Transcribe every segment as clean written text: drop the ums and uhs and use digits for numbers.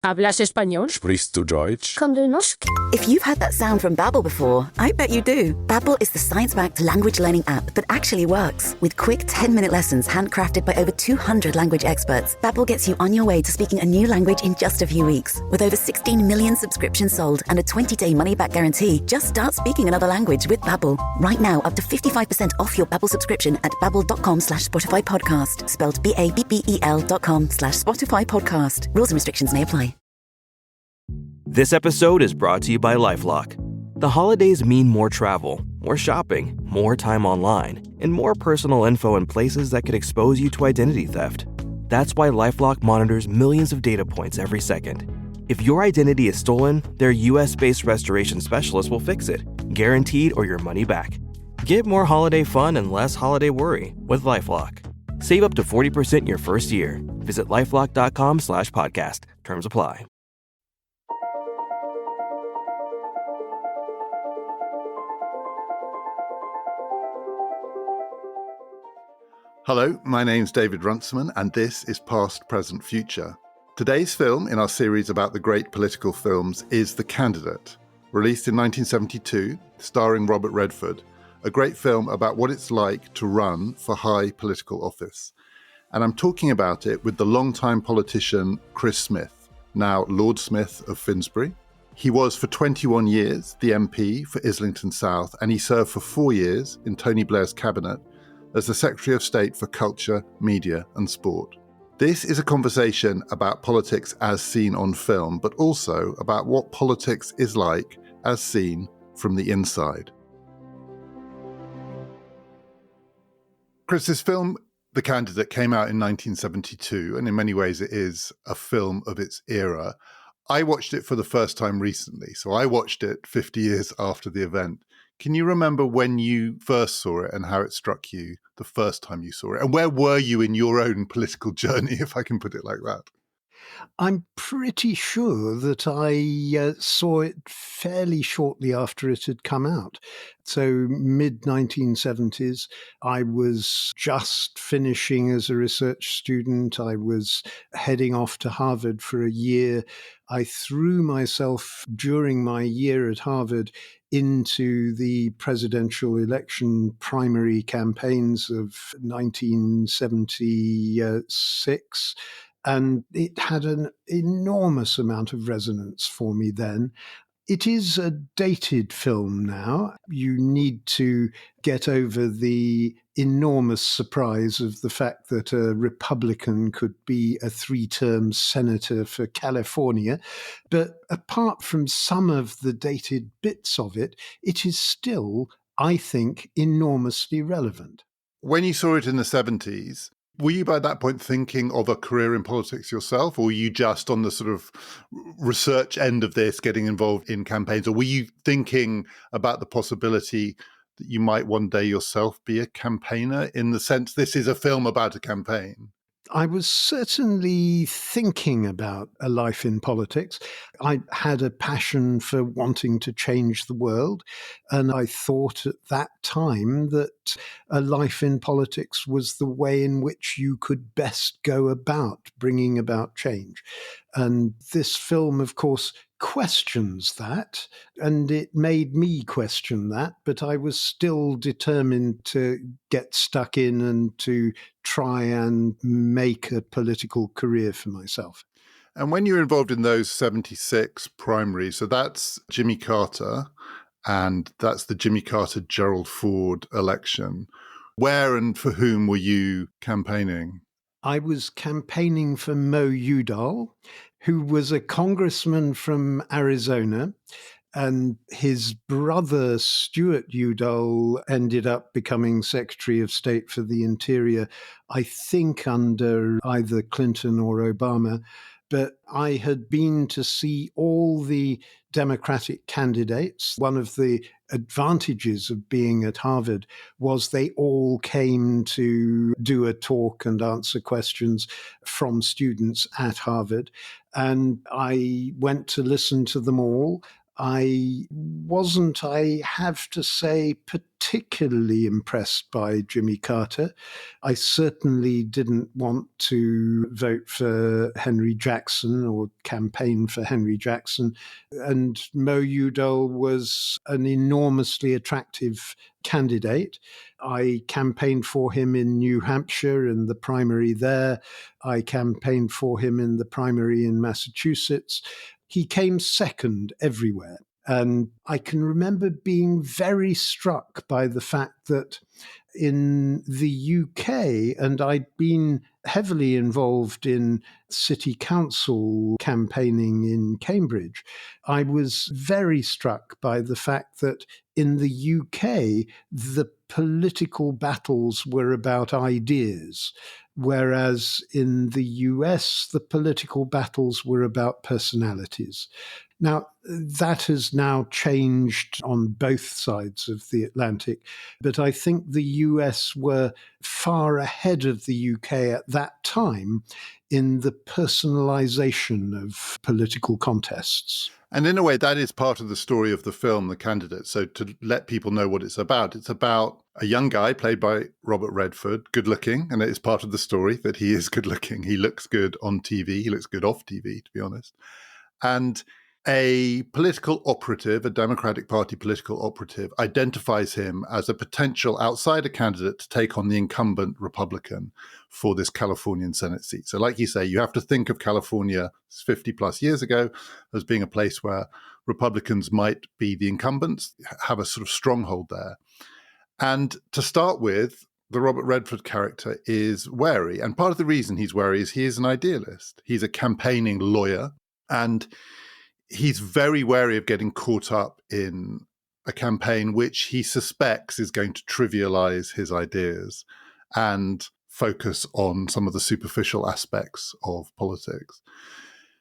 ¿Hablas español? Sprichst du Deutsch? Kan du norsk? If you've heard that sound from Babbel before, I bet you do. Babbel is the science-backed language learning app that actually works. With quick 10-minute lessons handcrafted by over 200 language experts, Babbel gets you on your way to speaking a new language in just a few weeks. With over 16 million subscriptions sold and a 20-day money-back guarantee, just start speaking another language with Babbel. Right now, up to 55% off your Babbel subscription at babbel.com/Spotify podcast. Spelled babbel.com/Spotify podcast. Rules and restrictions may apply. This episode is brought to you by LifeLock. The holidays mean more travel, more shopping, more time online, and more personal info in places that could expose you to identity theft. That's why LifeLock monitors millions of data points every second. If your identity is stolen, their US-based restoration specialist will fix it, guaranteed or your money back. Get more holiday fun and less holiday worry with LifeLock. Save up to 40% your first year. Visit LifeLock.com/podcast. Terms apply. Hello, my name's David Runciman, and this is Past, Present, Future. Today's film in our series about the great political films is The Candidate, released in 1972, starring Robert Redford, a great film about what it's like to run for high political office. And I'm talking about it with the longtime politician Chris Smith, now Lord Smith of Finsbury. He was for 21 years the MP for Islington South, and he served for 4 years in Tony Blair's cabinet as the Secretary of State for Culture, Media and Sport. This is a conversation about politics as seen on film, but also about what politics is like as seen from the inside. Chris, this film, The Candidate, came out in 1972, and in many ways it is a film of its era. I watched it for the first time recently, so I watched it 50 years after the event. Can you remember when you first saw it and how it struck you the first time you saw it? And where were you in your own political journey, if I can put it like that? I'm pretty sure that I saw it fairly shortly after it had come out. So mid-1970s, I was just finishing as a research student. I was heading off to Harvard for a year. I threw myself during my year at Harvard into the presidential election primary campaigns of 1976. And it had an enormous amount of resonance for me then. It is a dated film now. You need to get over the enormous surprise of the fact that a Republican could be a 3-term senator for California. But apart from some of the dated bits of it, it is still, I think, enormously relevant. When you saw it in the 70s, were you by that point thinking of a career in politics yourself, or were you just on the sort of research end of this, getting involved in campaigns, or were you thinking about the possibility that you might one day yourself be a campaigner, in the sense this is a film about a campaign? I was certainly thinking about a life in politics. I had a passion for wanting to change the world, and I thought at that time that a life in politics was the way in which you could best go about bringing about change. And this film, of course, questions that, and it made me question that, but I was still determined to get stuck in and to try and make a political career for myself. And when you're involved in those 76 primaries, so that's Jimmy Carter, and that's the Jimmy Carter-Gerald Ford election. Where and for whom were you campaigning? I was campaigning for Mo Udall, who was a congressman from Arizona, and his brother, Stuart Udall, ended up becoming Secretary of State for the Interior, I think under either Clinton or Obama. But I had been to see all the Democratic candidates. One of the advantages of being at Harvard was they all came to do a talk and answer questions from students at Harvard. And I went to listen to them all. I wasn't, I have to say, particularly impressed by Jimmy Carter. I certainly didn't want to vote for Henry Jackson or campaign for Henry Jackson. And Mo Udall was an enormously attractive candidate. I campaigned for him in New Hampshire in the primary there. I campaigned for him in the primary in Massachusetts. He came second everywhere. And I can remember being very struck by the fact that in the UK, and I'd been heavily involved in city council campaigning in Cambridge, I was very struck by the fact that in the UK, the political battles were about ideas, whereas in the US, the political battles were about personalities. Now, that has now changed on both sides of the Atlantic, but I think the US were far ahead of the UK at that time in the personalization of political contests. And in a way, that is part of the story of the film, The Candidate. So to let people know what it's about a young guy played by Robert Redford, good looking. And it is part of the story that he is good looking. He looks good on TV. He looks good off TV, to be honest. And a political operative, a Democratic Party political operative, identifies him as a potential outsider candidate to take on the incumbent Republican for this Californian Senate seat. So like you say, you have to think of California 50 plus years ago as being a place where Republicans might be the incumbents, have a sort of stronghold there. And to start with, the Robert Redford character is wary. And part of the reason he's wary is he is an idealist. He's a campaigning lawyer, and he's very wary of getting caught up in a campaign which he suspects is going to trivialize his ideas and focus on some of the superficial aspects of politics.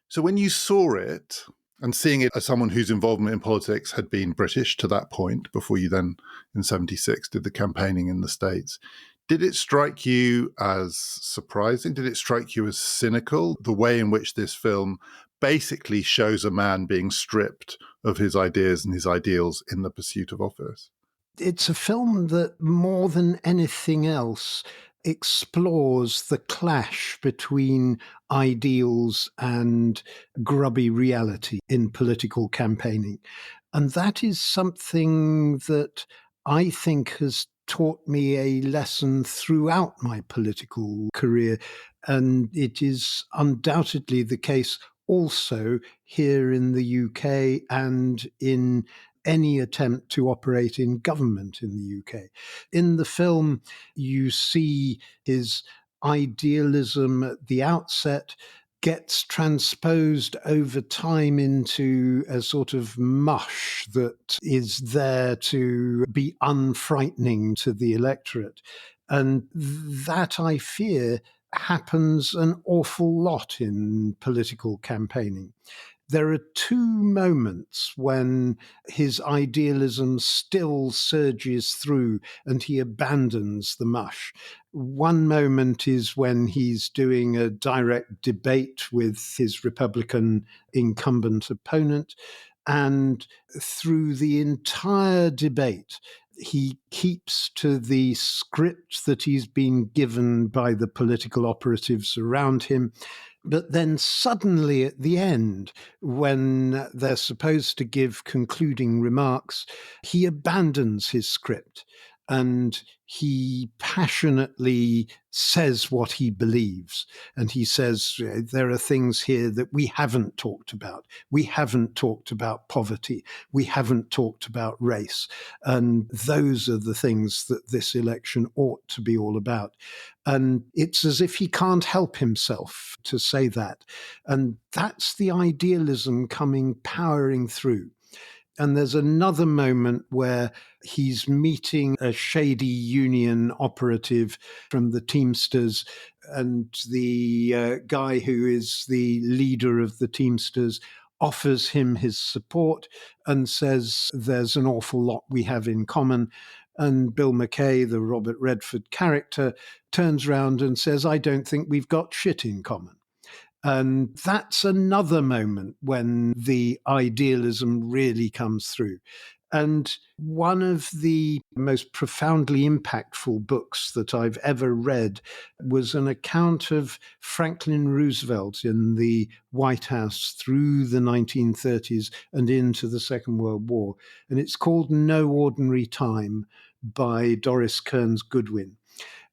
So when you saw it, and seeing it as someone whose involvement in politics had been British to that point, before you then in 76 did the campaigning in the States, did it strike you as surprising? Did it strike you as cynical, the way in which this film basically shows a man being stripped of his ideas and his ideals in the pursuit of office? It's a film that, more than anything else, explores the clash between ideals and grubby reality in political campaigning. And that is something that I think has taught me a lesson throughout my political career. And it is undoubtedly the case also here in the UK and in any attempt to operate in government in the UK. In the film, you see his idealism at the outset gets transposed over time into a sort of mush that is there to be unfrightening to the electorate. And that, I fear, happens an awful lot in political campaigning. There are two moments when his idealism still surges through and he abandons the mush. One moment is when he's doing a direct debate with his Republican incumbent opponent, and through the entire debate, he keeps to the script that he's been given by the political operatives around him. But then suddenly at the end, when they're supposed to give concluding remarks, he abandons his script and he passionately says what he believes. And he says, there are things here that we haven't talked about. We haven't talked about poverty. We haven't talked about race. And those are the things that this election ought to be all about. And it's as if he can't help himself to say that. And that's the idealism coming powering through. And there's another moment where he's meeting a shady union operative from the Teamsters, and the guy who is the leader of the Teamsters offers him his support and says, there's an awful lot we have in common. And Bill McKay, the Robert Redford character, turns around and says, I don't think we've got shit in common. And that's another moment when the idealism really comes through. And one of the most profoundly impactful books that I've ever read was an account of Franklin Roosevelt in the White House through the 1930s and into the Second World War. And it's called No Ordinary Time by Doris Kearns Goodwin.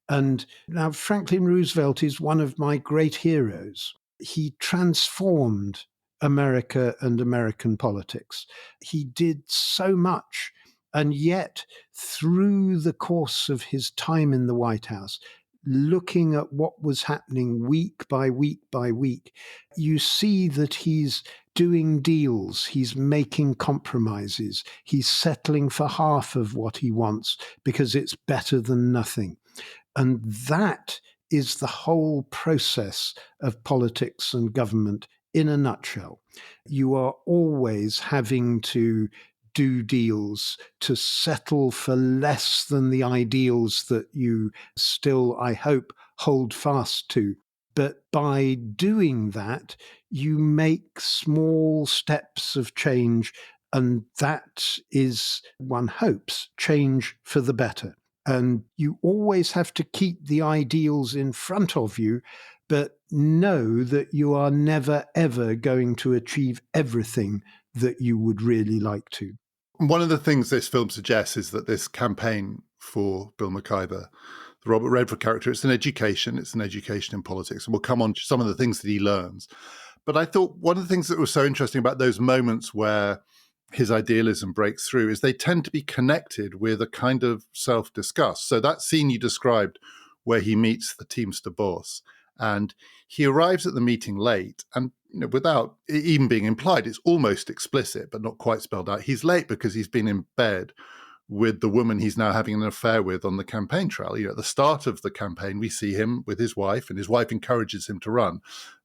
And now Franklin Roosevelt is one of my great heroes. He transformed America and American politics. He did so much. And yet, through the course of his time in the White House, looking at what was happening week by week by week, you see that he's doing deals, he's making compromises, he's settling for half of what he wants because it's better than nothing. And that is the whole process of politics and government in a nutshell. You are always having to do deals to settle for less than the ideals that you still, I hope, hold fast to. But by doing that, you make small steps of change, and that is, one hopes, change for the better. And you always have to keep the ideals in front of you, but know that you are never, ever going to achieve everything that you would really like to. One of the things this film suggests is that this campaign for Bill Mackay, the Robert Redford character, it's an education in politics. And we'll come on to some of the things that he learns. But I thought one of the things that was so interesting about those moments where his idealism breaks through is they tend to be connected with a kind of self-disgust. So that scene you described where he meets the Teamster boss and he arrives at the meeting late and without even being implied, it's almost explicit, but not quite spelled out. He's late because he's been in bed with the woman he's now having an affair with on the campaign trail. At the start of the campaign, we see him with his wife, and his wife encourages him to run.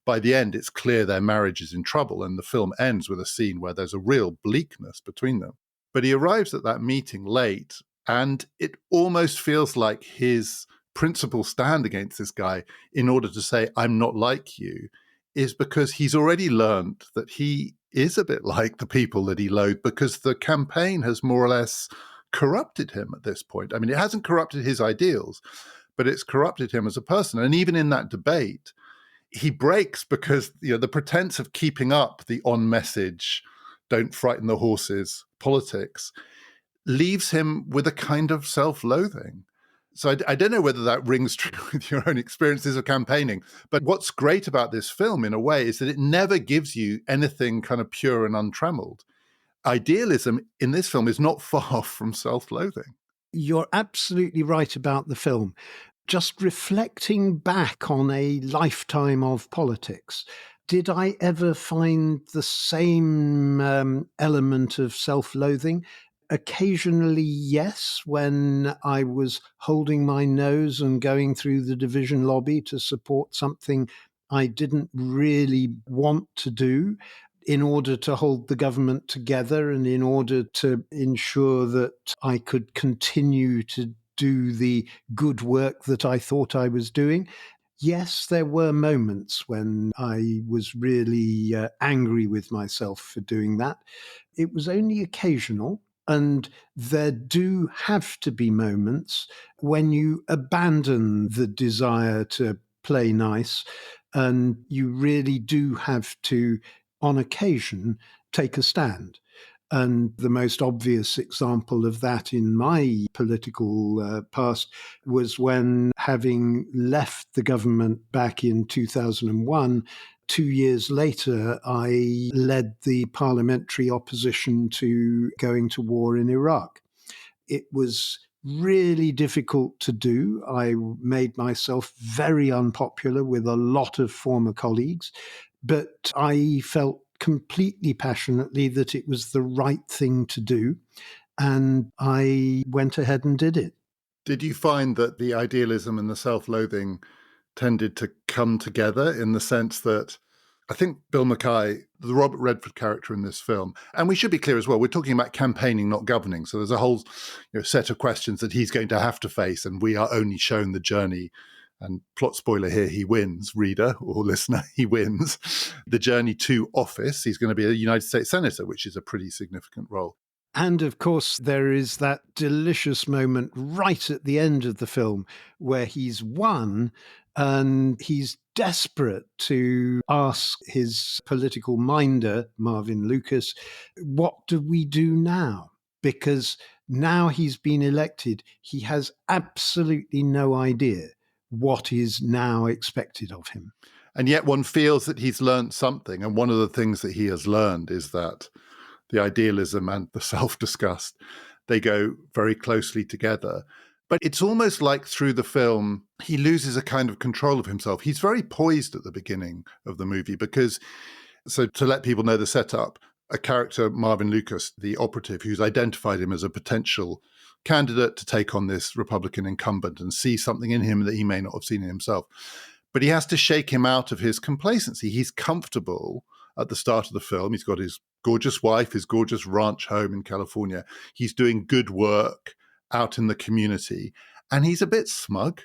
By the end, it's clear their marriage is in trouble, and the film ends with a scene where there's a real bleakness between them. But he arrives at that meeting late, and it almost feels like his principal stand against this guy in order to say, I'm not like you, is because he's already learned that he is a bit like the people that he loathed, because the campaign has more or less corrupted him at this point. I mean, it hasn't corrupted his ideals, but it's corrupted him as a person. And even in that debate, he breaks because the pretense of keeping up the on-message, don't frighten the horses politics leaves him with a kind of self-loathing. So I don't know whether that rings true with your own experiences of campaigning. But what's great about this film, in a way, is that it never gives you anything kind of pure and untrammeled. Idealism in this film is not far from self-loathing. You're absolutely right about the film. Just reflecting back on a lifetime of politics, did I ever find the same element of self-loathing? Occasionally, yes, when I was holding my nose and going through the division lobby to support something I didn't really want to do in order to hold the government together and in order to ensure that I could continue to do the good work that I thought I was doing. Yes, there were moments when I was really angry with myself for doing that. It was only occasional. And there do have to be moments when you abandon the desire to play nice, and you really do have to, on occasion, take a stand. And the most obvious example of that in my political past was when, having left the government back in 2001, 2 years later, I led the parliamentary opposition to going to war in Iraq. It was really difficult to do. I made myself very unpopular with a lot of former colleagues, but I felt completely passionately that it was the right thing to do, and I went ahead and did it. Did you find that the idealism and the self-loathing tended to come together in the sense that I think Bill Mackay, the Robert Redford character in this film, and we should be clear as well, we're talking about campaigning, not governing. So there's a whole set of questions that he's going to have to face, and we are only shown the journey And plot spoiler here, he wins, reader or listener, he wins the journey to office. He's going to be a United States Senator, which is a pretty significant role. And of course, there is that delicious moment right at the end of the film where he's won and he's desperate to ask his political minder, Marvin Lucas, what do we do now? Because now he's been elected, he has absolutely no idea what is now expected of him. And yet one feels that he's learned something. And one of the things that he has learned is that the idealism and the self-disgust, they go very closely together. But it's almost like through the film, he loses a kind of control of himself. He's very poised at the beginning of the movie because, so to let people know the setup, a character, Marvin Lucas, the operative, who's identified him as a potential candidate to take on this Republican incumbent and see something in him that he may not have seen in himself. But he has to shake him out of his complacency. He's comfortable at the start of the film. He's got his gorgeous wife, his gorgeous ranch home in California. He's doing good work out in the community. And he's a bit smug.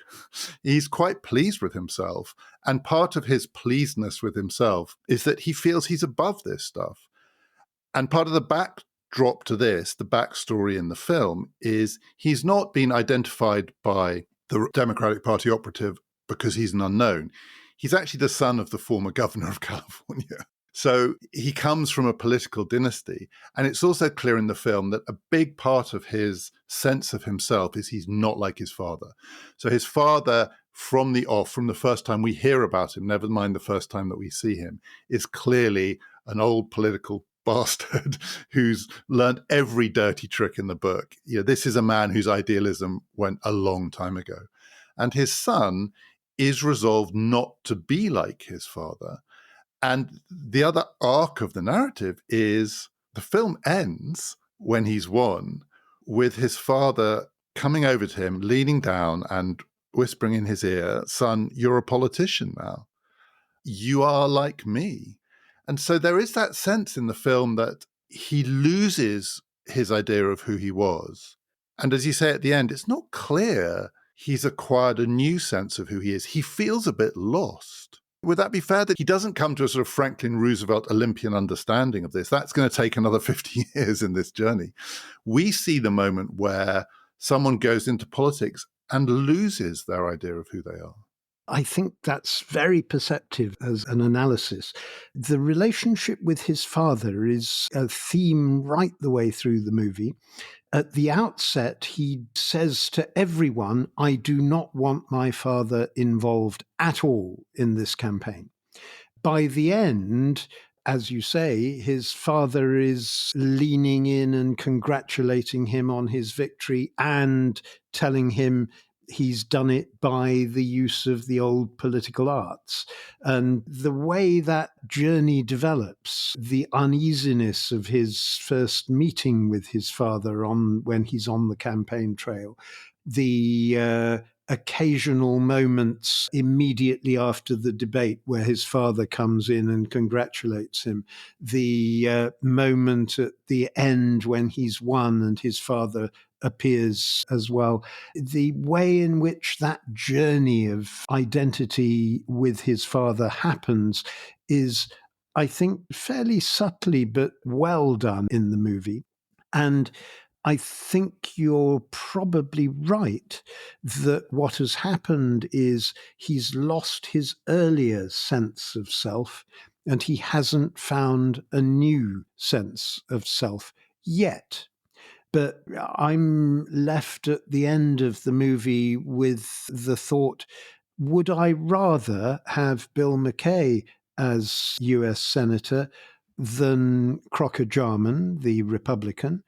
He's quite pleased with himself. And part of his pleasedness with himself is that he feels he's above this stuff. And part of the backdrop to this, the backstory in the film, is he's not been identified by the Democratic Party operative because he's an unknown. He's actually the son of the former governor of California. So he comes from a political dynasty. And it's also clear in the film that a big part of his sense of himself is he's not like his father. So his father, from the first time we hear about him, never mind the first time that we see him, is clearly an old political bastard who's learned every dirty trick in the book. You know, this is a man whose idealism went a long time ago. And his son is resolved not to be like his father. And the other arc of the narrative is the film ends when he's won with his father coming over to him, leaning down and whispering in his ear, "Son, you're a politician now. You are like me." And so there is that sense in the film that he loses his idea of who he was. And as you say at the end, it's not clear he's acquired a new sense of who he is. He feels a bit lost. Would that be fair that he doesn't come to a sort of Franklin Roosevelt Olympian understanding of this? That's going to take another 50 years in this journey. We see the moment where someone goes into politics and loses their idea of who they are. I think that's very perceptive as an analysis. The relationship with his father is a theme right the way through the movie. At the outset, he says to everyone, "I do not want my father involved at all in this campaign." By the end, as you say, his father is leaning in and congratulating him on his victory and telling him he's done it by the use of the old political arts. And the way that journey develops, the uneasiness of his first meeting with his father when he's on the campaign trail, the occasional moments immediately after the debate where his father comes in and congratulates him, the moment at the end when he's won and his father appears as well. The way in which that journey of identity with his father happens is, I think, fairly subtly but well done in the movie. And I think you're probably right that what has happened is he's lost his earlier sense of self and he hasn't found a new sense of self yet. But I'm left at the end of the movie with the thought, would I rather have Bill McKay as US Senator than Crocker Jarman, the Republican?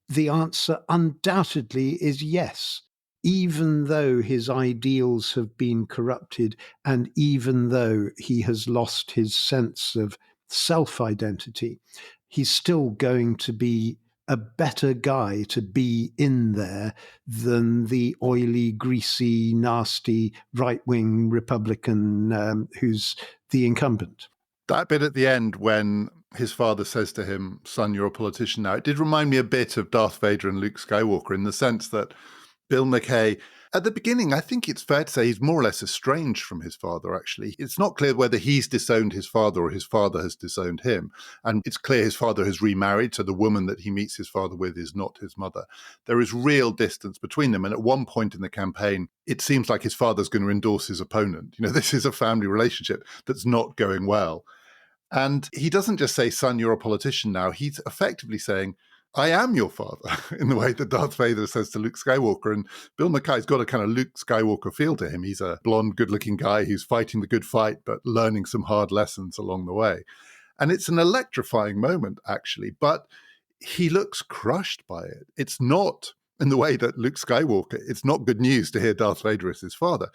The answer undoubtedly is yes, even though his ideals have been corrupted and even though he has lost his sense of self-identity, he's still going to be a better guy to be in there than the oily, greasy, nasty right-wing Republican who's the incumbent. That bit at the end when his father says to him, "Son, you're a politician now," it did remind me a bit of Darth Vader and Luke Skywalker in the sense that Bill McKay At the beginning, I think it's fair to say he's more or less estranged from his father, actually. It's not clear whether he's disowned his father or his father has disowned him. And it's clear his father has remarried, so the woman that he meets his father with is not his mother. There is real distance between them. And at one point in the campaign, it seems like his father's going to endorse his opponent. This is a family relationship that's not going well. And he doesn't just say, son, you're a politician now. He's effectively saying, I am your father, in the way that Darth Vader says to Luke Skywalker. And Bill Mackay's got a kind of Luke Skywalker feel to him. He's a blonde, good-looking guy who's fighting the good fight, but learning some hard lessons along the way. And it's an electrifying moment, actually, but he looks crushed by it. It's not, in the way that Luke Skywalker, it's not good news to hear Darth Vader is his father.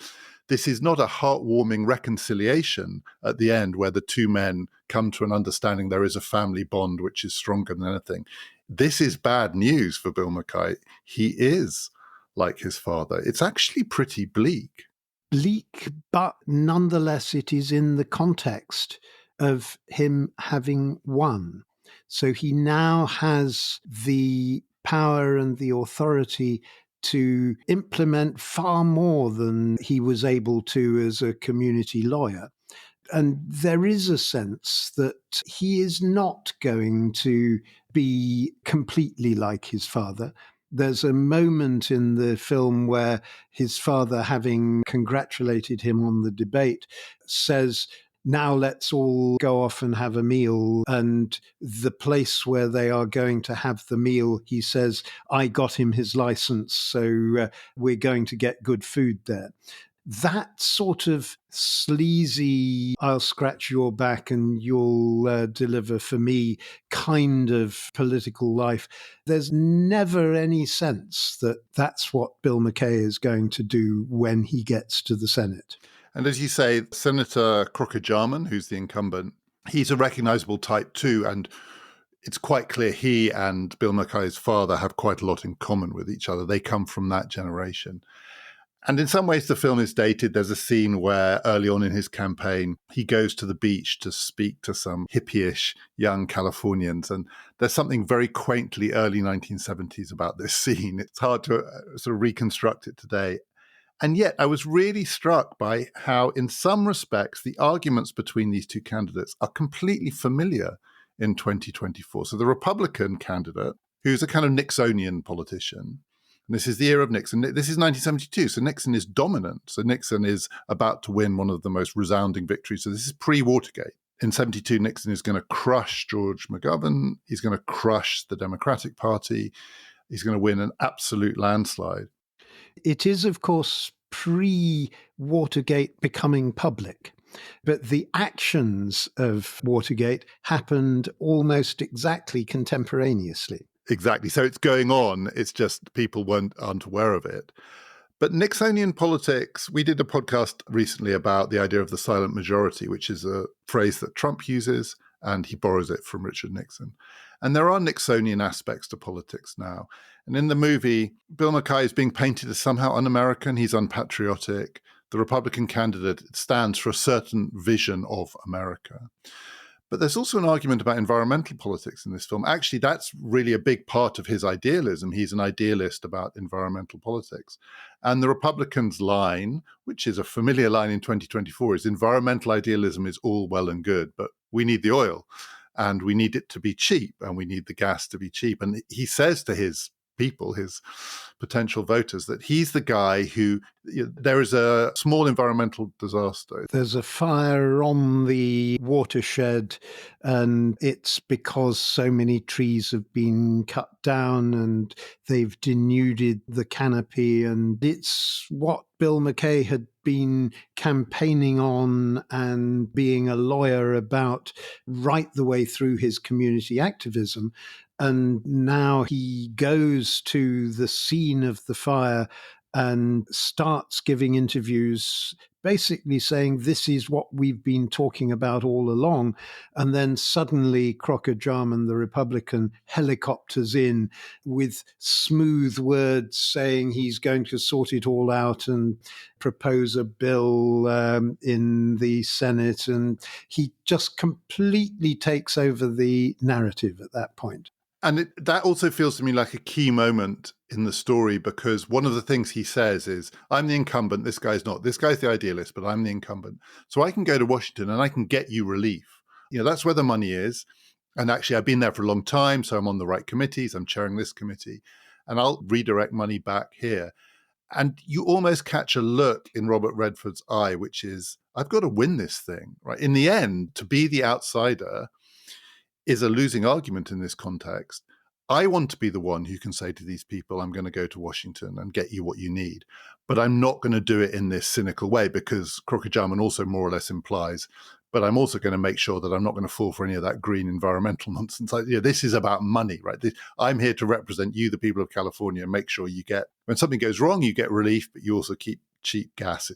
This is not a heartwarming reconciliation at the end where the two men come to an understanding there is a family bond which is stronger than anything. This is bad news for Bill Mackay. He is like his father. It's actually pretty bleak. Bleak, but nonetheless, it is in the context of him having won. So he now has the power and the authority to implement far more than he was able to as a community lawyer. And there is a sense that he is not going to be completely like his father. There's a moment in the film where his father, having congratulated him on the debate, says, now let's all go off and have a meal. And the place where they are going to have the meal, he says, I got him his license, so we're going to get good food there. That sort of sleazy, I'll scratch your back and you'll deliver for me kind of political life, there's never any sense that that's what Bill Mackay is going to do when he gets to the Senate. And as you say, Senator Crocker Jarman, who's the incumbent, he's a recognizable type too. And it's quite clear he and Bill Mackay's father have quite a lot in common with each other. They come from that generation. And in some ways, the film is dated. There's a scene where early on in his campaign, he goes to the beach to speak to some hippie-ish young Californians. And there's something very quaintly early 1970s about this scene. It's hard to sort of reconstruct it today. And yet I was really struck by how, in some respects, the arguments between these two candidates are completely familiar in 2024. So the Republican candidate, who's a kind of Nixonian politician, and this is the era of Nixon. This is 1972, so Nixon is dominant. So Nixon is about to win one of the most resounding victories. So this is pre-Watergate. In 72, Nixon is going to crush George McGovern. He's going to crush the Democratic Party. He's going to win an absolute landslide. It is, of course, pre-Watergate becoming public. But the actions of Watergate happened almost exactly contemporaneously. Exactly. So it's going on. It's just people aren't aware of it. But Nixonian politics, we did a podcast recently about the idea of the silent majority, which is a phrase that Trump uses, and he borrows it from Richard Nixon. And there are Nixonian aspects to politics now. And in the movie, Bill Mackay is being painted as somehow un-American. He's unpatriotic. The Republican candidate stands for a certain vision of America. But there's also an argument about environmental politics in this film. Actually, that's really a big part of his idealism. He's an idealist about environmental politics. And the Republicans' line, which is a familiar line in 2024, is environmental idealism is all well and good, but we need the oil and we need it to be cheap and we need the gas to be cheap. And he says to his people, his potential voters, that he's the guy who, there is a small environmental disaster. There's a fire on the watershed, and it's because so many trees have been cut down and they've denuded the canopy. And it's what Bill Mackay had been campaigning on and being a lawyer about right the way through his community activism. And now he goes to the scene of the fire and starts giving interviews, basically saying, this is what we've been talking about all along. And then suddenly Crocker Jarman, the Republican, helicopters in with smooth words saying he's going to sort it all out and propose a bill in the Senate. And he just completely takes over the narrative at that point. And that also feels to me like a key moment in the story, because one of the things he says is, I'm the incumbent, this guy's not. This guy's the idealist, but I'm the incumbent. So I can go to Washington and I can get you relief. That's where the money is. And actually, I've been there for a long time, so I'm on the right committees. I'm chairing this committee, and I'll redirect money back here. And you almost catch a look in Robert Redford's eye, which is, I've got to win this thing, right? In the end, to be the outsider is a losing argument in this context. I want to be the one who can say to these people, I'm going to go to Washington and get you what you need. But I'm not going to do it in this cynical way, because Crooked Jarman also more or less implies, but I'm also going to make sure that I'm not going to fall for any of that green environmental nonsense. This is about money, right? I'm here to represent you, the people of California, and make sure you get, when something goes wrong, you get relief, but you also keep cheap gas,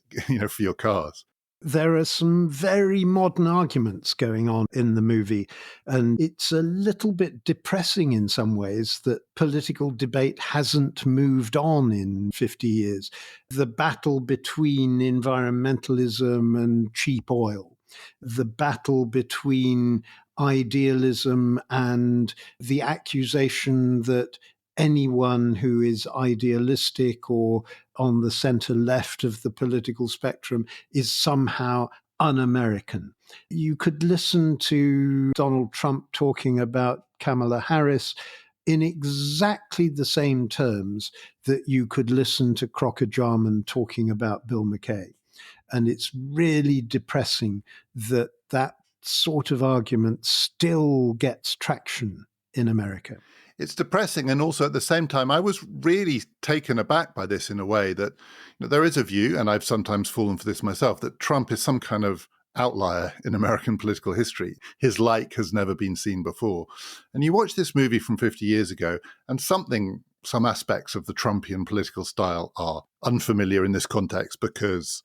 for your cars. There are some very modern arguments going on in the movie, and it's a little bit depressing in some ways that political debate hasn't moved on in 50 years. The battle between environmentalism and cheap oil, the battle between idealism and the accusation that anyone who is idealistic or on the center left of the political spectrum is somehow un-American. You could listen to Donald Trump talking about Kamala Harris in exactly the same terms that you could listen to Crocker Jarman talking about Bill McKay. And it's really depressing that that sort of argument still gets traction in America. It's depressing. And also at the same time, I was really taken aback by this in a way that there is a view, and I've sometimes fallen for this myself, that Trump is some kind of outlier in American political history. His like has never been seen before. And you watch this movie from 50 years ago, and some aspects of the Trumpian political style are unfamiliar in this context, because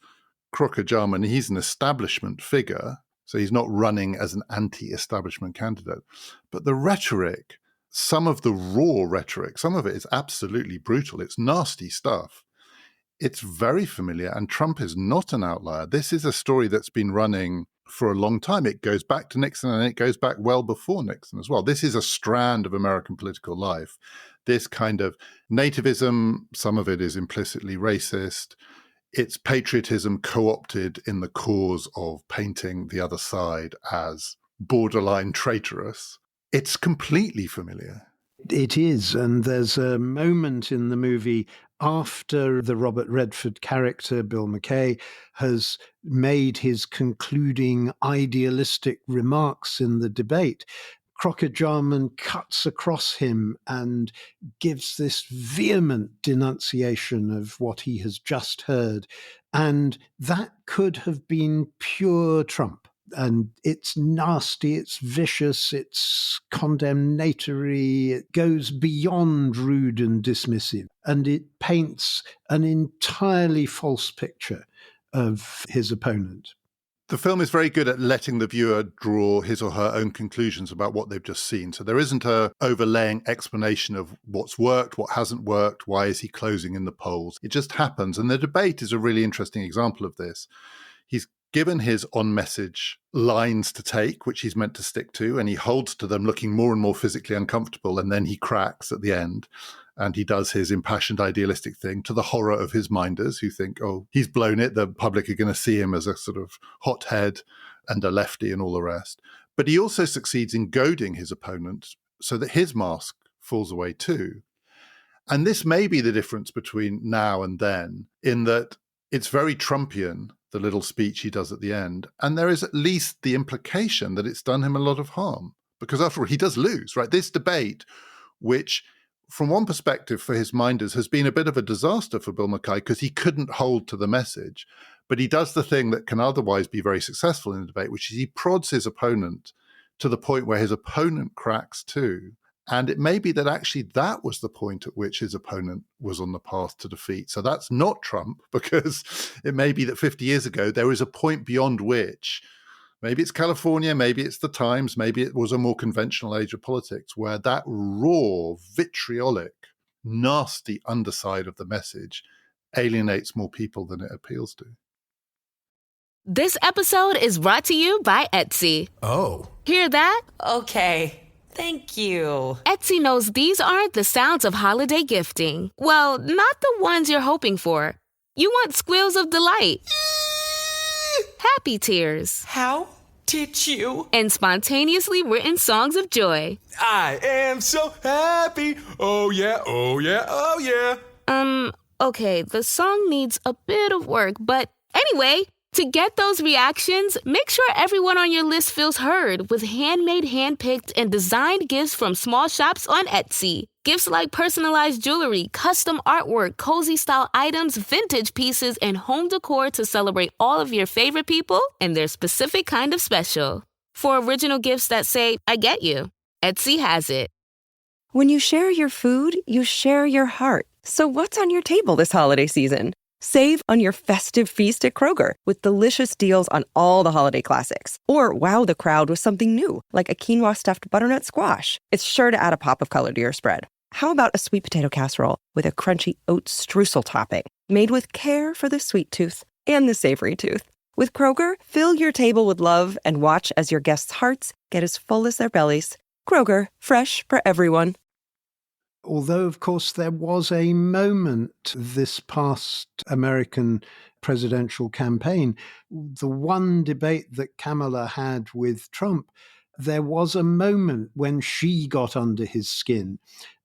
Crocker Jarman, he's an establishment figure, so he's not running as an anti-establishment candidate. But the rhetoric, some of the raw rhetoric, some of it is absolutely brutal. It's nasty stuff. It's very familiar, and Trump is not an outlier. This is a story that's been running for a long time. It goes back to Nixon, and it goes back well before Nixon as well. This is a strand of American political life. This kind of nativism, some of it is implicitly racist. It's patriotism co-opted in the cause of painting the other side as borderline traitorous. It's completely familiar. It is, and there's a moment in the movie after the Robert Redford character, Bill McKay, has made his concluding idealistic remarks in the debate. Crocker Jarman cuts across him and gives this vehement denunciation of what he has just heard. And that could have been pure Trump. And it's nasty, it's vicious, it's condemnatory, it goes beyond rude and dismissive. And it paints an entirely false picture of his opponent. The film is very good at letting the viewer draw his or her own conclusions about what they've just seen. So there isn't an overlaying explanation of what's worked, what hasn't worked, why is he closing in the polls. It just happens. And the debate is a really interesting example of this. He's given his on-message lines to take, which he's meant to stick to, and he holds to them looking more and more physically uncomfortable, and then he cracks at the end. And he does his impassioned idealistic thing to the horror of his minders who think, oh, he's blown it. The public are going to see him as a sort of hothead and a lefty and all the rest. But he also succeeds in goading his opponent so that his mask falls away too. And this may be the difference between now and then, in that it's very Trumpian, the little speech he does at the end. And there is at least the implication that it's done him a lot of harm. Because after all, he does lose, right? This debate, which from one perspective for his minders has been a bit of a disaster for Bill McKay because he couldn't hold to the message. But he does the thing that can otherwise be very successful in the debate, which is he prods his opponent to the point where his opponent cracks too. And it may be that actually that was the point at which his opponent was on the path to defeat. So that's not Trump, because it may be that 50 years ago, there is a point beyond which, maybe it's California, maybe it's the Times, maybe it was a more conventional age of politics, where that raw, vitriolic, nasty underside of the message alienates more people than it appeals to. This episode is brought to you by Etsy. Oh. Hear that? Okay. Thank you. Etsy knows these aren't the sounds of holiday gifting. Well, not the ones you're hoping for. You want squeals of delight. Happy tears. How did you? And spontaneously written songs of joy. I am so happy. Oh yeah, oh yeah, oh yeah. Okay, the song needs a bit of work, but anyway, to get those reactions, make sure everyone on your list feels heard with handmade, handpicked, and designed gifts from small shops on Etsy. Gifts like personalized jewelry, custom artwork, cozy style items, vintage pieces, and home decor to celebrate all of your favorite people and their specific kind of special. For original gifts that say, I get you, Etsy has it. When you share your food, you share your heart. So what's on your table this holiday season? Save on your festive feast at Kroger with delicious deals on all the holiday classics. Or wow the crowd with something new, like a quinoa stuffed butternut squash. It's sure to add a pop of color to your spread. How about a sweet potato casserole with a crunchy oat streusel topping? Made with care for the sweet tooth and the savory tooth. With Kroger, fill your table with love and watch as your guests' hearts get as full as their bellies. Kroger, fresh for everyone. Although, of course, there was a moment this past American presidential campaign, the one debate that Kamala had with Trump, there was a moment when she got under his skin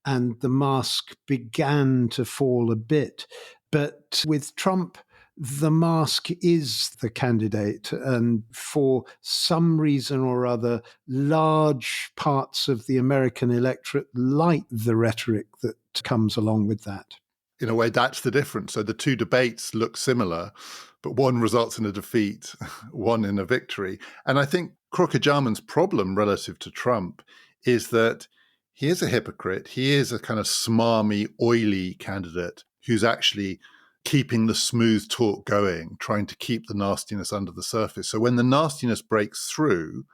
and the mask began to fall a bit. But with Trump, the mask is the candidate, and for some reason or other, large parts of the American electorate like the rhetoric that comes along with that. In a way, that's the difference. So the two debates look similar, but one results in a defeat, one in a victory. And I think Crocker Jarman's problem relative to Trump is that he is a hypocrite. He is a kind of smarmy, oily candidate who's actually keeping the smooth talk going, trying to keep the nastiness under the surface. So when the nastiness breaks through,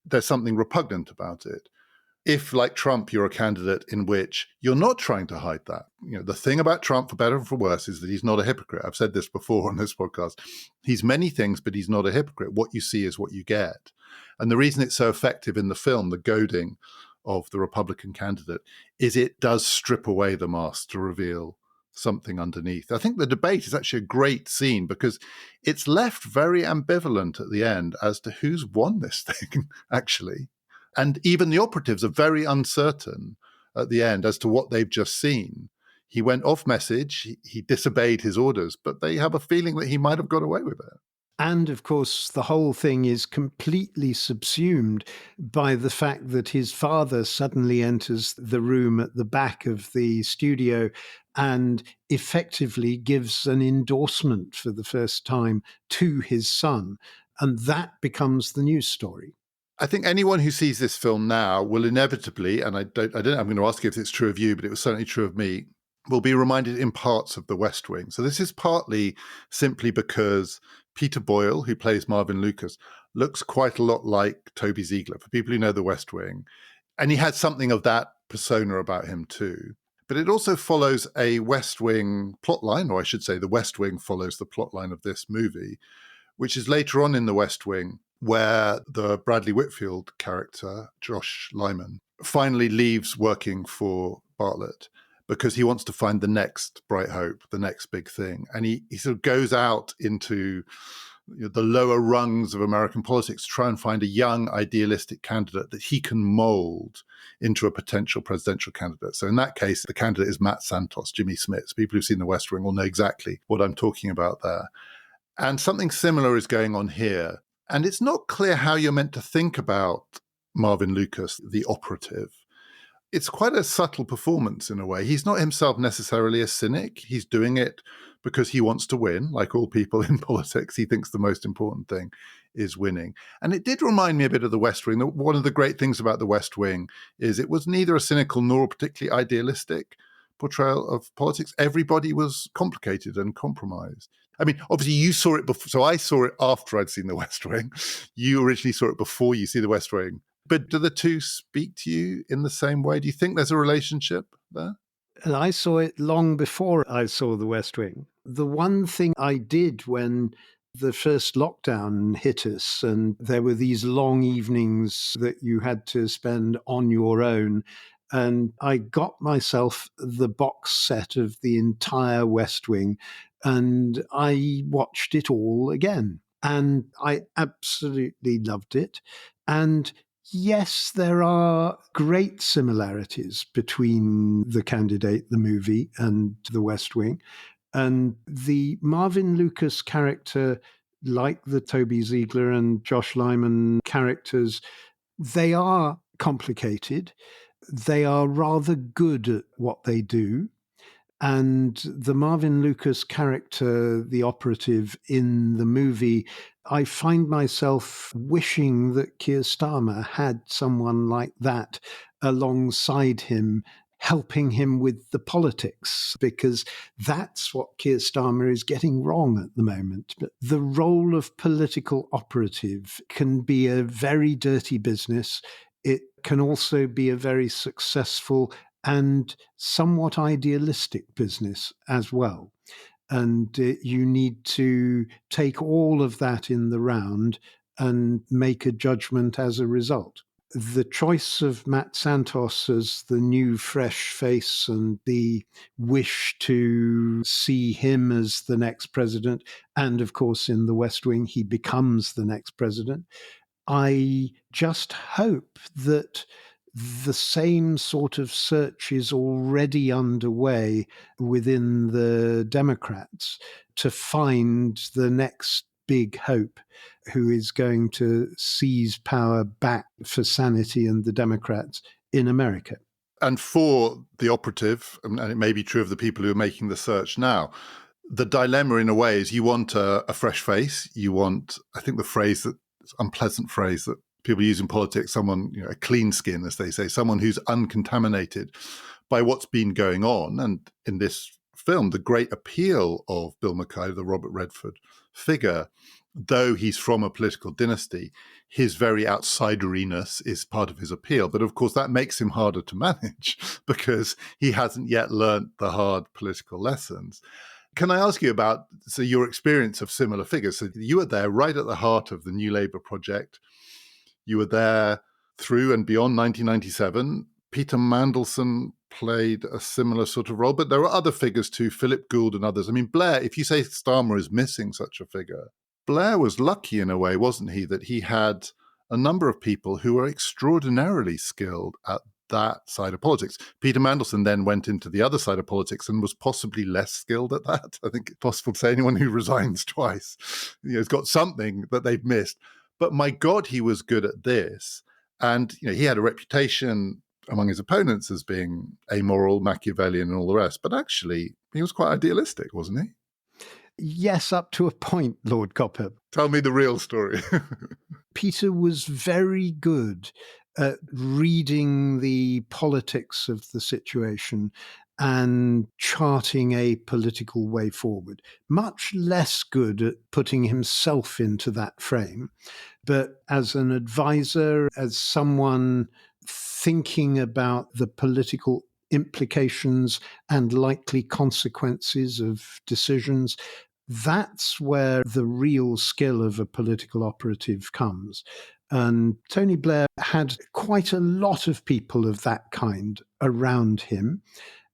there's something repugnant about it. If, like Trump, you're a candidate in which you're not trying to hide that. You know, the thing about Trump, for better or for worse, is that he's not a hypocrite. I've said this before on this podcast. He's many things, but he's not a hypocrite. What you see is what you get. And the reason it's so effective in the film, the goading of the Republican candidate, is it does strip away the mask to reveal something underneath. I think the debate is actually a great scene because it's left very ambivalent at the end as to who's won this thing, actually. And even the operatives are very uncertain at the end as to what they've just seen. He went off message, he disobeyed his orders, but they have a feeling that he might have got away with it. And of course, the whole thing is completely subsumed by the fact that his father suddenly enters the room at the back of the studio and effectively gives an endorsement for the first time to his son. And that becomes the news story. I think anyone who sees this film now will inevitably, and I'm going to ask you if it's true of you, but it was certainly true of me, will be reminded in parts of The West Wing. So this is partly simply because Peter Boyle, who plays Marvin Lucas, looks quite a lot like Toby Ziegler, for people who know The West Wing. And he had something of that persona about him too. But it also follows a West Wing plotline, or I should say The West Wing follows the plotline of this movie, which is later on in The West Wing, where the Bradley Whitfield character, Josh Lyman, finally leaves working for Bartlett because he wants to find the next bright hope, the next big thing. And he sort of goes out into the lower rungs of American politics to try and find a young, idealistic candidate that he can mold into a potential presidential candidate. So in that case, the candidate is Matt Santos, Jimmy Smits. People who've seen The West Wing will know exactly what I'm talking about there. And something similar is going on here. And it's not clear how you're meant to think about Marvin Lucas, the operative. It's quite a subtle performance in a way. He's not himself necessarily a cynic. He's doing it because he wants to win. Like all people in politics, he thinks the most important thing is winning. And it did remind me a bit of The West Wing. One of the great things about The West Wing is it was neither a cynical nor a particularly idealistic portrayal of politics. Everybody was complicated and compromised. I mean, obviously you saw it before, so I saw it after I'd seen The West Wing. You originally saw it before you see The West Wing. But do the two speak to you in the same way? Do you think there's a relationship there? And I saw it long before I saw The West Wing. The one thing I did when the first lockdown hit us, and there were these long evenings that you had to spend on your own. And I got myself the box set of the entire West Wing, and I watched it all again. And I absolutely loved it. And yes, there are great similarities between The Candidate, the movie, and The West Wing. And the Marvin Lucas character, like the Toby Ziegler and Josh Lyman characters, they are complicated. They are rather good at what they do. And the Marvin Lucas character, the operative in the movie, I find myself wishing that Keir Starmer had someone like that alongside him, helping him with the politics, because that's what Keir Starmer is getting wrong at the moment. But the role of political operative can be a very dirty business. It can also be a very successful and somewhat idealistic business as well. And you need to take all of that in the round and make a judgment as a result. The choice of Matt Santos as the new fresh face and the wish to see him as the next president, and of course in the West Wing he becomes the next president, I just hope that the same sort of search is already underway within the Democrats to find the next big hope who is going to seize power back for sanity and the Democrats in America. And for the operative, and it may be true of the people who are making the search now, the dilemma in a way is you want a fresh face. You want, I think the phrase, that unpleasant phrase that people use in politics, someone, a clean skin, as they say, someone who's uncontaminated by what's been going on. And in this film, the great appeal of Bill Mackay, the Robert Redford figure, though he's from a political dynasty, his very outsideriness is part of his appeal. But of course, that makes him harder to manage because he hasn't yet learnt the hard political lessons. Can I ask you about your experience of similar figures? So you were there right at the heart of the New Labour project. You were there through and beyond 1997. Peter Mandelson played a similar sort of role, but there are other figures too, Philip Gould and others. I mean, Blair, if you say Starmer is missing such a figure, Blair was lucky in a way, wasn't he, that he had a number of people who were extraordinarily skilled at that side of politics. Peter Mandelson then went into the other side of politics and was possibly less skilled at that. I think it's possible to say anyone who resigns twice has got something that they've missed. But my God, he was good at this. And he had a reputation among his opponents as being amoral, Machiavellian and all the rest. But actually, he was quite idealistic, wasn't he? Yes, up to a point, Lord Cobham. Tell me the real story. Peter was very good at reading the politics of the situation and charting a political way forward. Much less good at putting himself into that frame. But as an advisor, as someone thinking about the political implications and likely consequences of decisions, that's where the real skill of a political operative comes. And Tony Blair had quite a lot of people of that kind around him,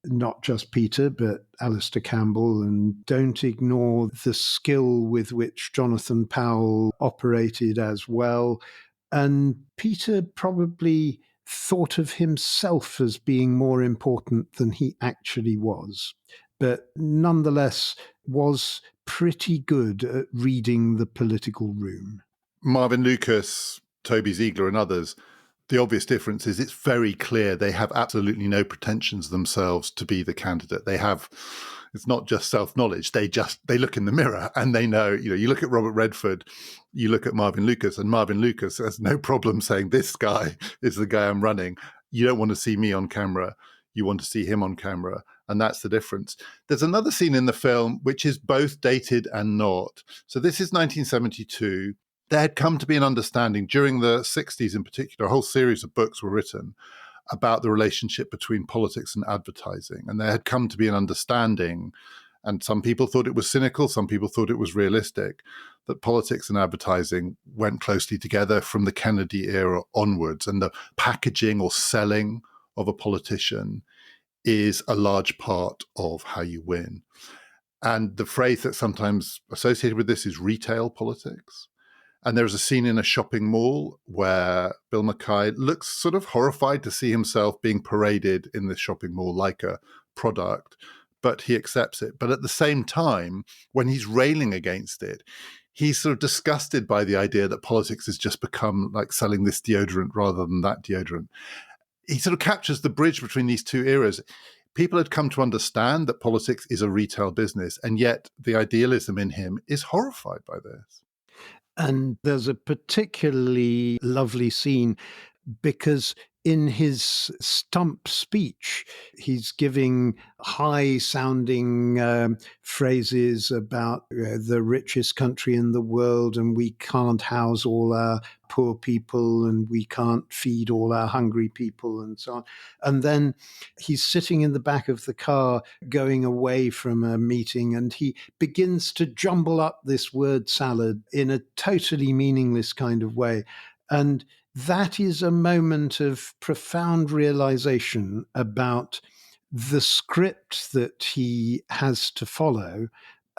not just Peter, but Alistair Campbell. And don't ignore the skill with which Jonathan Powell operated as well. And Peter probably thought of himself as being more important than he actually was, but nonetheless was pretty good at reading the political room. Marvin Lucas, Toby Ziegler and others, the obvious difference is it's very clear they have absolutely no pretensions themselves to be the candidate. It's not just self-knowledge. They look in the mirror and they know, you look at Robert Redford, you look at Marvin Lucas, and Marvin Lucas has no problem saying, this guy is the guy I'm running. You don't want to see me on camera. You want to see him on camera. And that's the difference. There's another scene in the film which is both dated and not. So this is 1972. There had come to be an understanding during the 60s in particular. A whole series of books were written about the relationship between politics and advertising. And there had come to be an understanding and some people thought it was cynical, some people thought it was realistic, that politics and advertising went closely together from the Kennedy era onwards, and the packaging or selling of a politician is a large part of how you win. And the phrase that's sometimes associated with this is retail politics. And there's a scene in a shopping mall where Bill Mackay looks sort of horrified to see himself being paraded in this shopping mall like a product, but he accepts it. But at the same time, when he's railing against it, he's sort of disgusted by the idea that politics has just become like selling this deodorant rather than that deodorant. He sort of captures the bridge between these two eras. People had come to understand that politics is a retail business, and yet the idealism in him is horrified by this. And there's a particularly lovely scene because in his stump speech, he's giving high-sounding phrases about the richest country in the world, and we can't house all our poor people, and we can't feed all our hungry people, and so on. And then he's sitting in the back of the car going away from a meeting, and he begins to jumble up this word salad in a totally meaningless kind of way. And that is a moment of profound realization about the script that he has to follow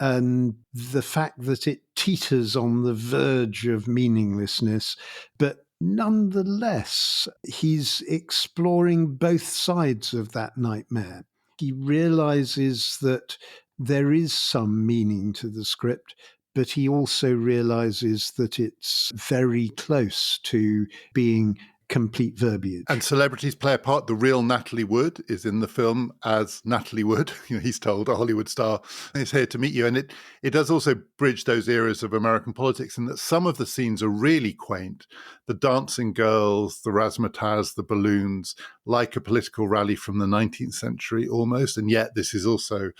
and the fact that it teeters on the verge of meaninglessness. But nonetheless, he's exploring both sides of that nightmare. He realizes that there is some meaning to the script, but he also realizes that it's very close to being complete verbiage. And celebrities play a part. The real Natalie Wood is in the film as Natalie Wood. He's told a Hollywood star is here to meet you. And it does also bridge those eras of American politics in that some of the scenes are really quaint. The dancing girls, the razzmatazz, the balloons, like a political rally from the 19th century almost. And yet this is also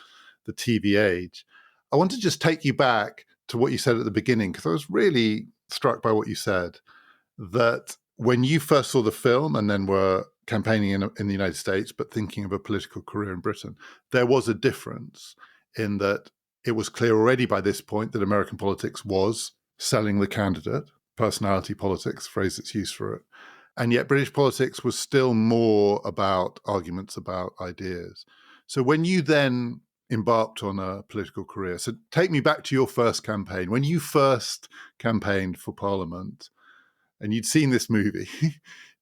the TV age. I want to just take you back to what you said at the beginning, because I was really struck by what you said, that when you first saw the film and then were campaigning in the United States, but thinking of a political career in Britain, there was a difference in that it was clear already by this point that American politics was selling the candidate, personality politics, phrase that's used for it. And yet British politics was still more about arguments about ideas. So when you then embarked on a political career. So take me back to your first campaign. When you first campaigned for Parliament and you'd seen this movie,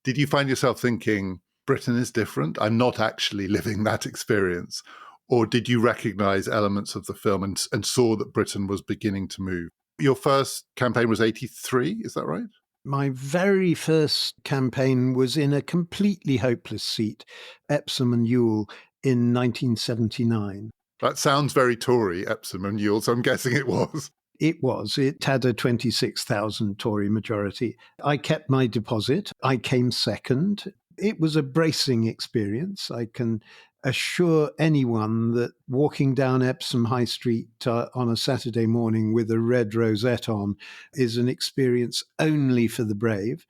did you find yourself thinking, Britain is different? I'm not actually living that experience. Or did you recognize elements of the film and saw that Britain was beginning to move? Your first campaign was 83, is that right? My very first campaign was in a completely hopeless seat, Epsom and Ewell, in 1979. That sounds very Tory, Epsom and Ewell, so I'm guessing it was. It was. It had a 26,000 Tory majority. I kept my deposit. I came second. It was a bracing experience. I can assure anyone that walking down Epsom High Street on a Saturday morning with a red rosette on is an experience only for the brave.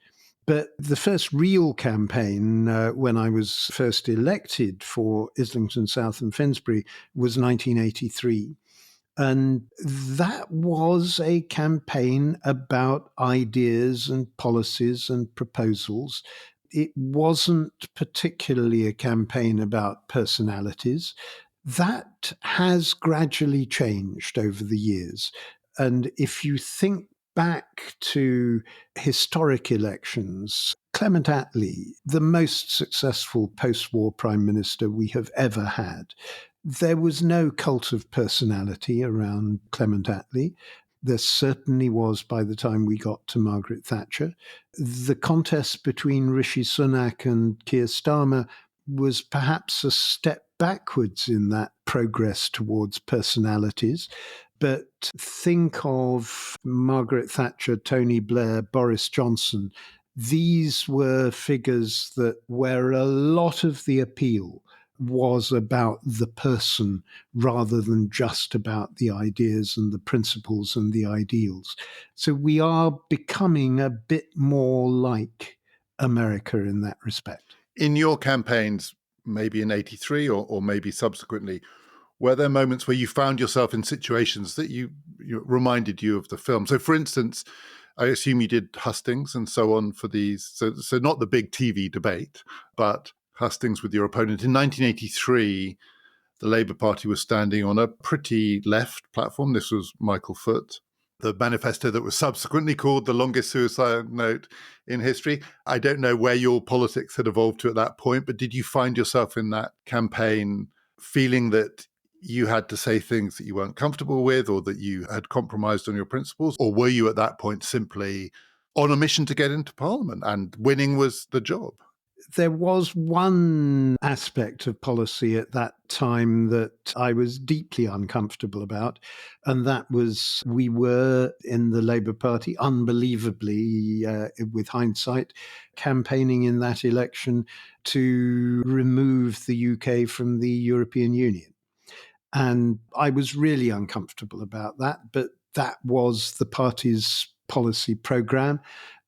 But the first real campaign, when I was first elected for Islington South and Finsbury, was 1983. And that was a campaign about ideas and policies and proposals. It wasn't particularly a campaign about personalities. That has gradually changed over the years. And if you think back to historic elections, Clement Attlee, the most successful post-war prime minister we have ever had, there was no cult of personality around Clement Attlee. There certainly was by the time we got to Margaret Thatcher. The contest between Rishi Sunak and Keir Starmer was perhaps a step backwards in that progress towards personalities. But think of Margaret Thatcher, Tony Blair, Boris Johnson. These were figures where a lot of the appeal was about the person rather than just about the ideas and the principles and the ideals. So we are becoming a bit more like America in that respect. In your campaigns, maybe in 83 or maybe subsequently, were there moments where you found yourself in situations that reminded you of the film? So, for instance, I assume you did hustings and so on for these. So not the big TV debate, but hustings with your opponent. In 1983, the Labour Party was standing on a pretty left platform. This was Michael Foot, the manifesto that was subsequently called the longest suicide note in history. I don't know where your politics had evolved to at that point, but did you find yourself in that campaign feeling that you had to say things that you weren't comfortable with, or that you had compromised on your principles? Or were you at that point simply on a mission to get into Parliament and winning was the job? There was one aspect of policy at that time that I was deeply uncomfortable about, and that was we were in the Labour Party, unbelievably, with hindsight, campaigning in that election to remove the UK from the European Union. And I was really uncomfortable about that, but that was the party's policy programme.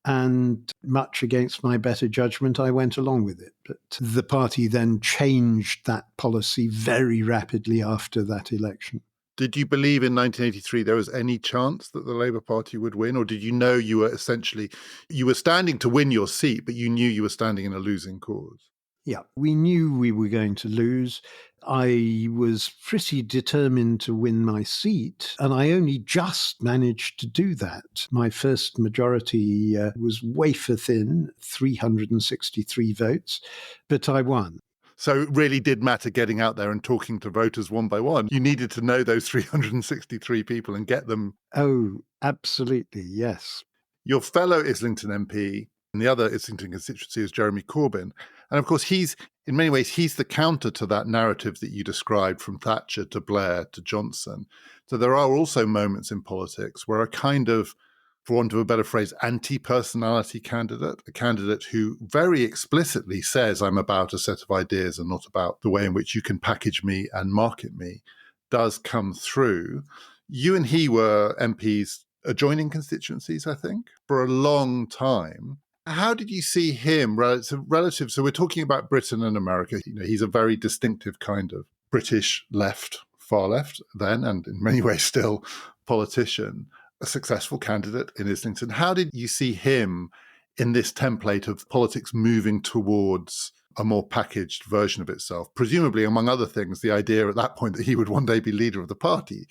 And much against my better judgment, I went along with it. But the party then changed that policy very rapidly after that election. Did you believe in 1983 there was any chance that the Labour Party would win? Or did you know you were standing to win your seat, but you knew you were standing in a losing cause? Yeah, we knew we were going to lose. I was pretty determined to win my seat, and I only just managed to do that. My first majority was wafer thin, 363 votes, but I won. So it really did matter getting out there and talking to voters one by one. You needed to know those 363 people and get them. Oh, absolutely, yes. Your fellow Islington MP and the other Islington constituency is Jeremy Corbyn. And of course, in many ways, he's the counter to that narrative that you described from Thatcher to Blair to Johnson. So there are also moments in politics where a kind of, for want of a better phrase, anti-personality candidate, a candidate who very explicitly says, I'm about a set of ideas and not about the way in which you can package me and market me, does come through. You and he were MPs adjoining constituencies, I think, for a long time. How did you see him relative? So we're talking about Britain and America. He's a very distinctive kind of British left, far left then, and in many ways still politician, a successful candidate in Islington. How did you see him in this template of politics moving towards a more packaged version of itself? Presumably, among other things, the idea at that point that he would one day be leader of the party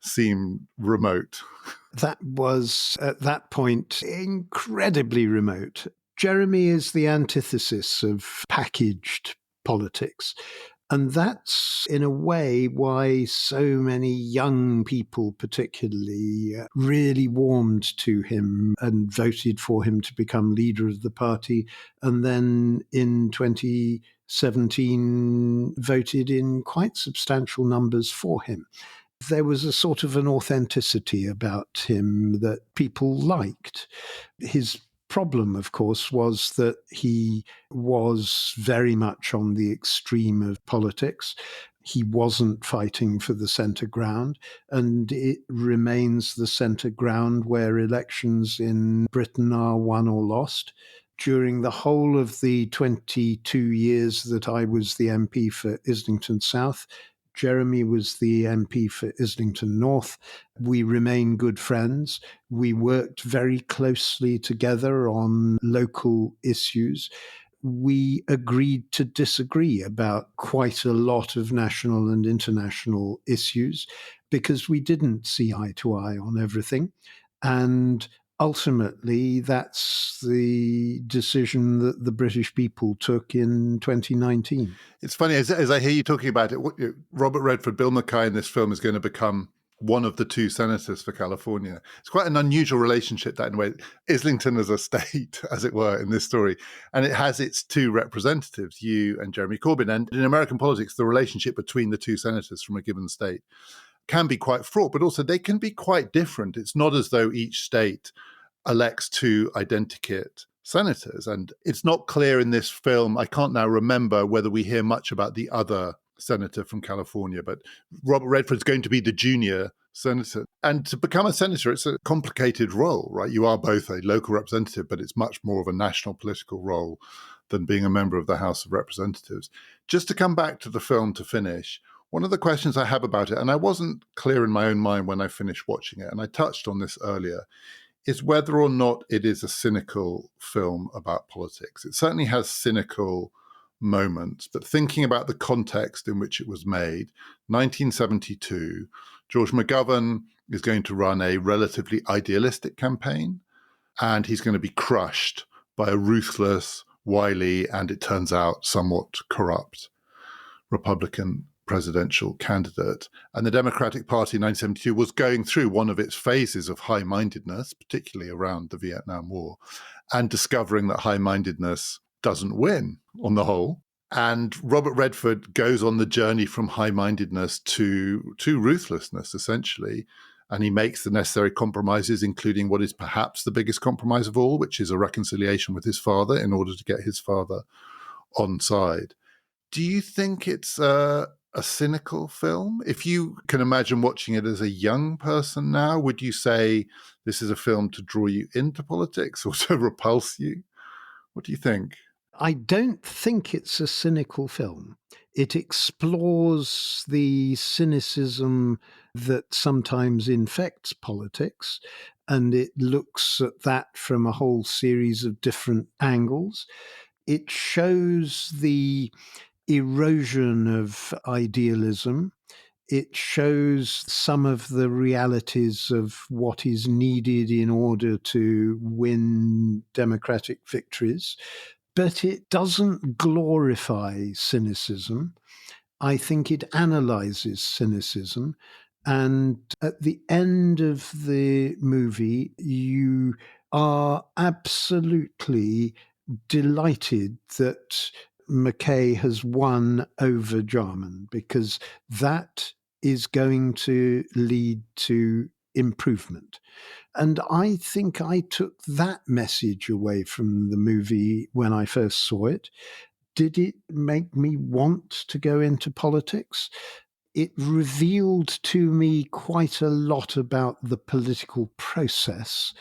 seemed remote. That was, at that point, incredibly remote. Jeremy is the antithesis of packaged politics. And that's, in a way, why so many young people particularly really warmed to him and voted for him to become leader of the party. And then in 2017, voted in quite substantial numbers for him. There was a sort of an authenticity about him that people liked. His problem, of course, was that he was very much on the extreme of politics. He wasn't fighting for the centre ground, and it remains the centre ground where elections in Britain are won or lost. During the whole of the 22 years that I was the MP for Islington South, Jeremy was the MP for Islington North. We remain good friends. We worked very closely together on local issues. We agreed to disagree about quite a lot of national and international issues because we didn't see eye to eye on everything. And ultimately, that's the decision that the British people took in 2019. It's funny, as I hear you talking about it, Robert Redford, Bill Mackay in this film is going to become one of the two senators for California. It's quite an unusual relationship, that in a way. Islington as a state, as it were, in this story. And it has its two representatives, you and Jeremy Corbyn. And in American politics, the relationship between the two senators from a given state can be quite fraught, but also they can be quite different. It's not as though each state elects two identikit senators. And it's not clear in this film, I can't now remember whether we hear much about the other senator from California, but Robert Redford's going to be the junior senator. And to become a senator, it's a complicated role, right? You are both a local representative, but it's much more of a national political role than being a member of the House of Representatives. Just to come back to the film to finish, One of the questions I have about it, and I wasn't clear in my own mind when I finished watching it, and I touched on this earlier, is whether or not it is a cynical film about politics. It certainly has cynical moments, but thinking about the context in which it was made, 1972, George McGovern is going to run a relatively idealistic campaign, and he's going to be crushed by a ruthless, wily, and it turns out somewhat corrupt Republican presidential candidate. And the Democratic Party in 1972 was going through one of its phases of high-mindedness, particularly around the Vietnam War, and discovering that high-mindedness doesn't win on the whole. And Robert Redford goes on the journey from high-mindedness to ruthlessness, essentially. And he makes the necessary compromises, including what is perhaps the biggest compromise of all, which is a reconciliation with his father in order to get his father on side. Do you think it's a cynical film? If you can imagine watching it as a young person now, would you say this is a film to draw you into politics or to repulse you? What do you think? I don't think it's a cynical film. It explores the cynicism that sometimes infects politics, and it looks at that from a whole series of different angles. It shows the erosion of idealism. It shows some of the realities of what is needed in order to win democratic victories. But it doesn't glorify cynicism. I think it analyzes cynicism. And at the end of the movie, you are absolutely delighted that McKay has won over Jarman, because that is going to lead to improvement. And I think I took that message away from the movie when I first saw it. Did it make me want to go into politics? It revealed to me quite a lot about the political process.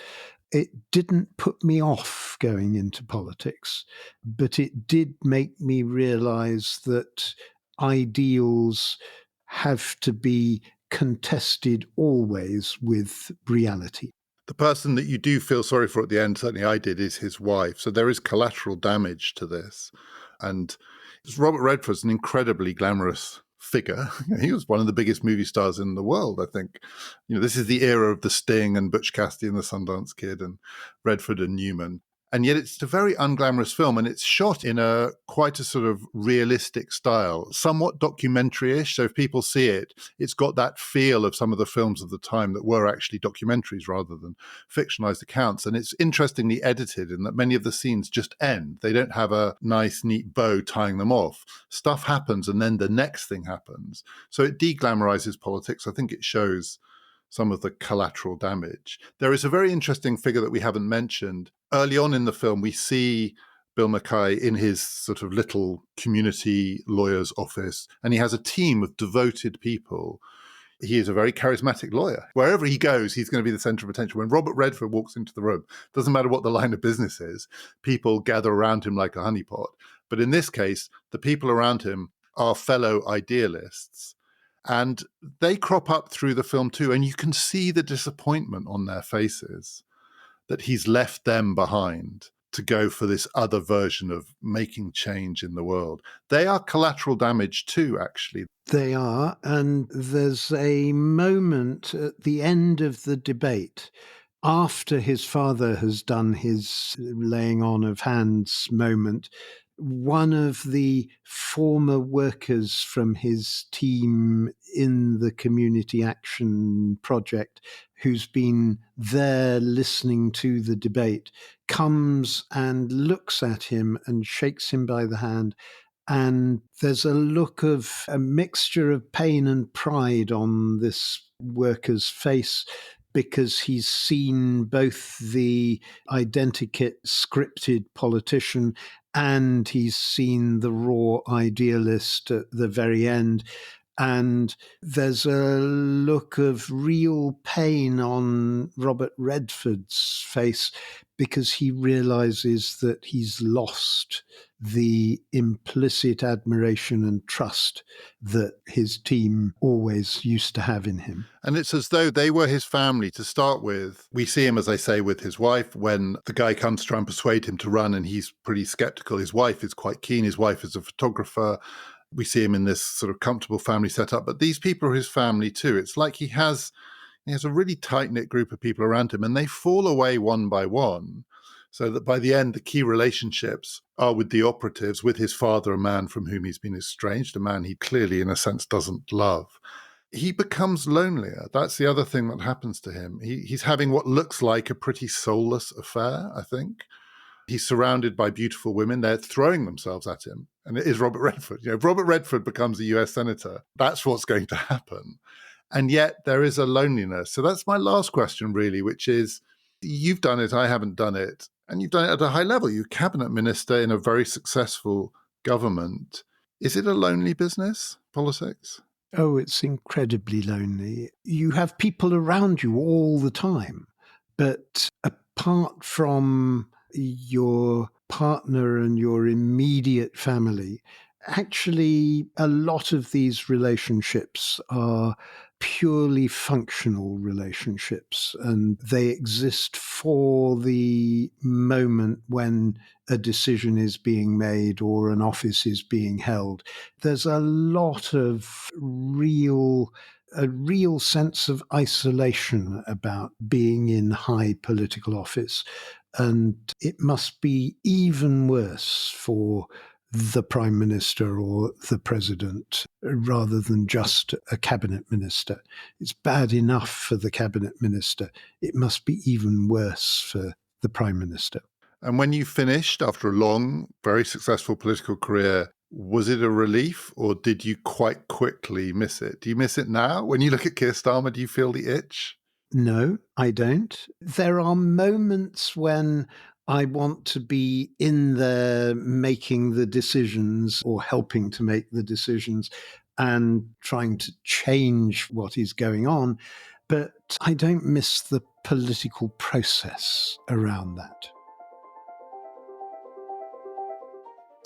It didn't put me off going into politics, but it did make me realize that ideals have to be contested always with reality. The person that you do feel sorry for at the end, certainly I did, is his wife. So there is collateral damage to this. And Robert Redford's an incredibly glamorous figure. He was one of the biggest movie stars in the world, I think. This is the era of The Sting and Butch Cassidy and the Sundance Kid and Redford and Newman. And yet it's a very unglamorous film, and it's shot in quite a sort of realistic style, somewhat documentary-ish. So if people see it, it's got that feel of some of the films of the time that were actually documentaries rather than fictionalized accounts. And it's interestingly edited in that many of the scenes just end. They don't have a nice, neat bow tying them off. Stuff happens, and then the next thing happens. So it deglamorizes politics. I think it shows some of the collateral damage. There is a very interesting figure that we haven't mentioned. Early on in the film, we see Bill McKay in his sort of little community lawyer's office, and he has a team of devoted people. He is a very charismatic lawyer. Wherever he goes, he's going to be the center of attention. When Robert Redford walks into the room, doesn't matter what the line of business is, people gather around him like a honeypot. But in this case, the people around him are fellow idealists. And they crop up through the film too, and you can see the disappointment on their faces that he's left them behind to go for this other version of making change in the world. They are collateral damage too, actually. They are, and there's a moment at the end of the debate, after his father has done his laying on of hands moment. One of the former workers from his team in the Community Action Project, who's been there listening to the debate, comes and looks at him and shakes him by the hand. And there's a look of a mixture of pain and pride on this worker's face, because he's seen both the identikit scripted politician and he's seen the raw idealist at the very end. And there's a look of real pain on Robert Redford's face because he realizes that he's lost the implicit admiration and trust that his team always used to have in him. And it's as though they were his family to start with. We see him, as I say, with his wife when the guy comes to try and persuade him to run, and he's pretty skeptical. His wife is quite keen. His wife is a photographer. We see him in this sort of comfortable family setup. But these people are his family too. It's like he has a really tight-knit group of people around him, and they fall away one by one. So that by the end, the key relationships are with the operatives, with his father, a man from whom he's been estranged, a man he clearly, in a sense, doesn't love. He becomes lonelier. That's the other thing that happens to him. He's having what looks like a pretty soulless affair, I think. He's surrounded by beautiful women. They're throwing themselves at him. And it is Robert Redford. If Robert Redford becomes a US senator, that's what's going to happen. And yet there is a loneliness. So that's my last question, really, which is, you've done it, I haven't done it. And you've done it at a high level. You're cabinet minister in a very successful government. Is it a lonely business, politics? Oh, it's incredibly lonely. You have people around you all the time. But apart from your partner and your immediate family, actually, a lot of these relationships are purely functional relationships, and they exist for the moment when a decision is being made or an office is being held. There's a lot of a real sense of isolation about being in high political office. And it must be even worse for the Prime Minister or the President rather than just a cabinet minister. It's bad enough for the cabinet minister. It must be even worse for the Prime Minister. And when you finished after a long, very successful political career, was it a relief or did you quite quickly miss it? Do you miss it now? When you look at Keir Starmer, do you feel the itch? No, I don't. There are moments when I want to be in there making the decisions or helping to make the decisions and trying to change what is going on. But I don't miss the political process around that.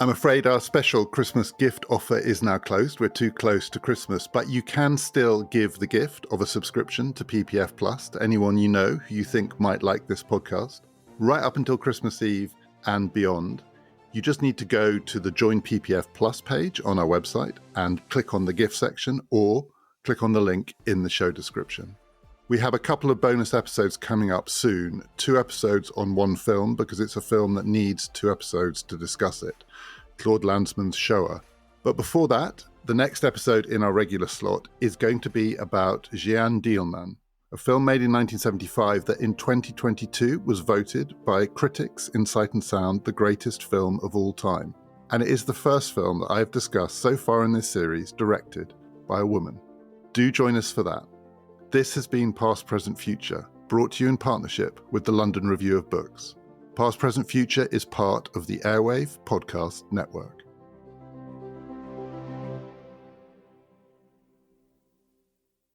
I'm afraid our special Christmas gift offer is now closed. We're too close to Christmas, but you can still give the gift of a subscription to PPF Plus to anyone you know who you think might like this podcast, right up until Christmas Eve and beyond. You just need to go to the Join PPF Plus page on our website and click on the gift section or click on the link in the show description. We have a couple of bonus episodes coming up soon, 2 episodes on one film because it's a film that needs 2 episodes to discuss it, Claude Lanzmann's Shoah. But before that, the next episode in our regular slot is going to be about Jeanne Dielman, a film made in 1975 that in 2022 was voted by critics in Sight and Sound the greatest film of all time. And it is the first film that I have discussed so far in this series directed by a woman. Do join us for that. This has been Past, Present, Future, brought to you in partnership with the London Review of Books. Past, Present, Future is part of the Airwave podcast network.